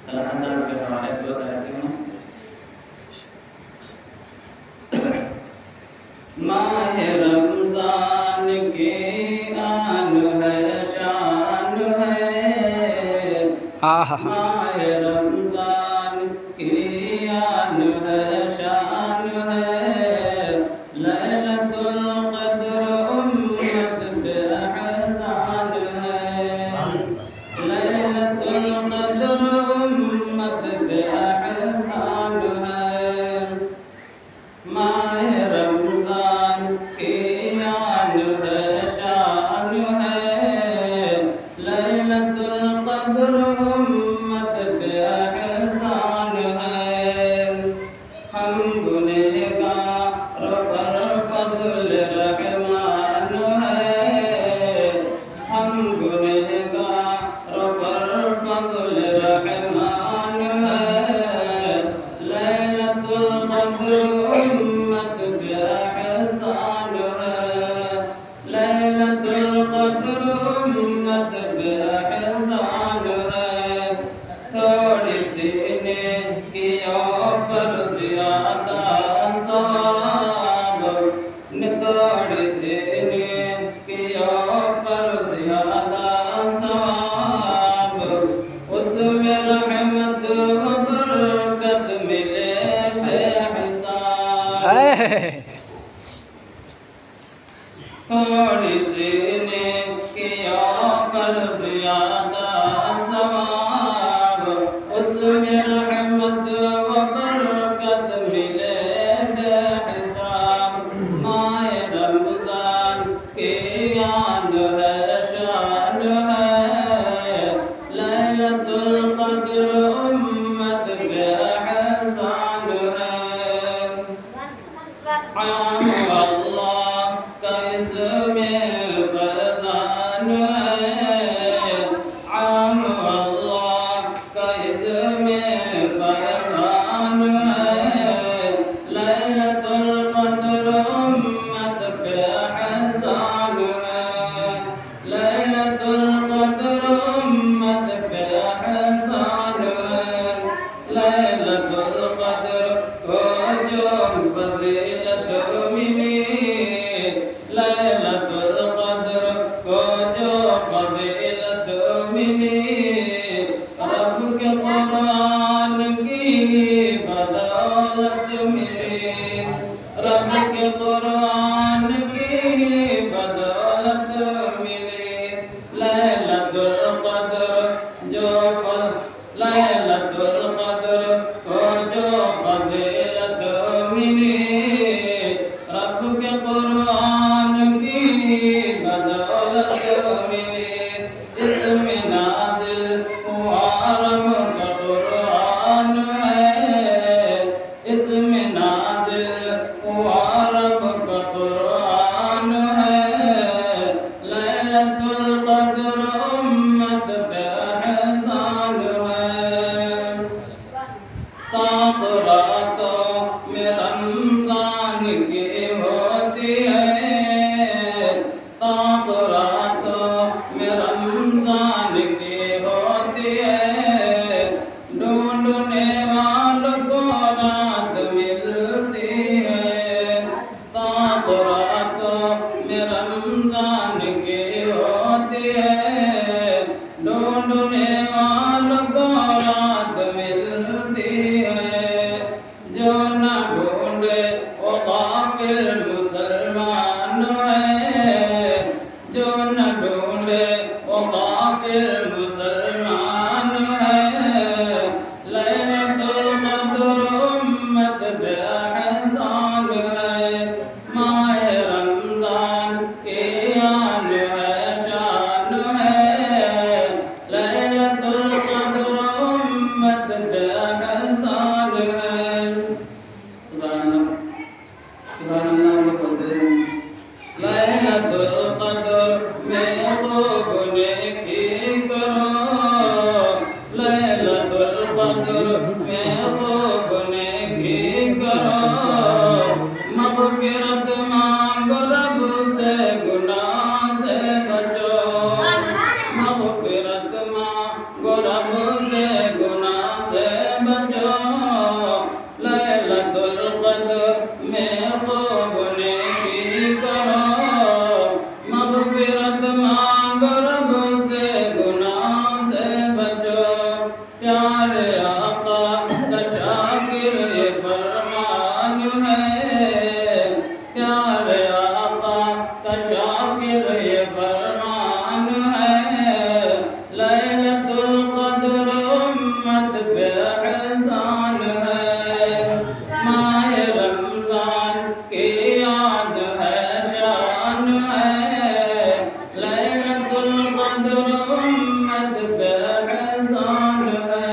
सलाना साहब के हवाले दो चाहती हूँ। माह रमजान की आन है शान है, माह रमजान की आन है शान है, लैलतुल क़द्र उम्मत पे एहसान है, लैलतुल क़द्र उम्मत पे एहसान है, माह रमजान की आन है शान है, लैलतुल क़द्र उम्मत पे एहसान है, हम गुनहगार पर फज़्ल रहमान है, हम गुनहगार पर फज़्ल रहमान है, लैलतुल क़द्र उम्मत पे एहसान है, लैलतुल क़द्र उम्मत पे एहसान है, थोड़ी सी नेकियों पर ज़्यादा सवाब, थोड़ी सी नेकियों पर ज़्यादा सवाब, उसमें रहमत व बरकत मिले बेहिसाब, थोड़ी सी नेकियों पर ज़्यादा सवाब, उसमें रहमत व बरकत मिले बेहिसाब, माह रमजान की आन है शान है, लैलतुल क़द्र उम्मत पे एहसान है, आम अल्लाह का इसमें फरज़ान है, आम अल्लाह का इसमें फरज़ान है, लैलतुल क़द्र उम्मत पे एहसान है, लैलतुल क़द्र उम्मत पे एहसान है, लैलतुल क़द्र को जो फज़ीलत मिली, लैलतुल क़द्र को जो फज़ीलत मिली, रब के कुरान की बदौलत मिली, रब के कुरान की बदौलत मिली, लैलतुल क़द्र जो लैलतुल क़द्र को जो फज़ीलत मिली, रब के कुरान की बदौलत मिली, इसमें नाज़िल हुआ रब का कुरान है, इसमें नाज़िल हुआ रब का कुरान है, लैलतुल क़द्र उम्मत पे एहसान है, ताक़ रातों में रमज़ान की होती है, ताक़ रातों में रमज़ान की होती है, ढूंढने वालों को रात मिलती है, ताक़ रातों में रमज़ान की होती है, ढूंढने वालों को रात मिलती है, जो न ढूंढे वो गाफिल मुसलमान है, जो न ढूंढे वो गाफिल मुसलमान है, लैलतुल क़द्र उम्मत पे एहसान है, माह रमजान की आन है शान है, लैलतुल क़द्र उम्मत पे एहसान है, सुभान अल्लाह बोलते हैं, लैलतुल क़द्र में खूब नेकी करो, लैलतुल क़द्र में खूब नेकी करो, मग़फ़िरत मांगो रब से गुनाह से बचो, मग़फ़िरत मांगो रब से गुनाह प्यारे आका का शाकिर ये फरमान है, प्यारे आका का शाकिर ये फरमान है। लैलतुल क़द्र उम्मत पे एहसान है, माह रमजान की याद है, शान है। लैलतुल क़द्र उम्मत पे एहसान है।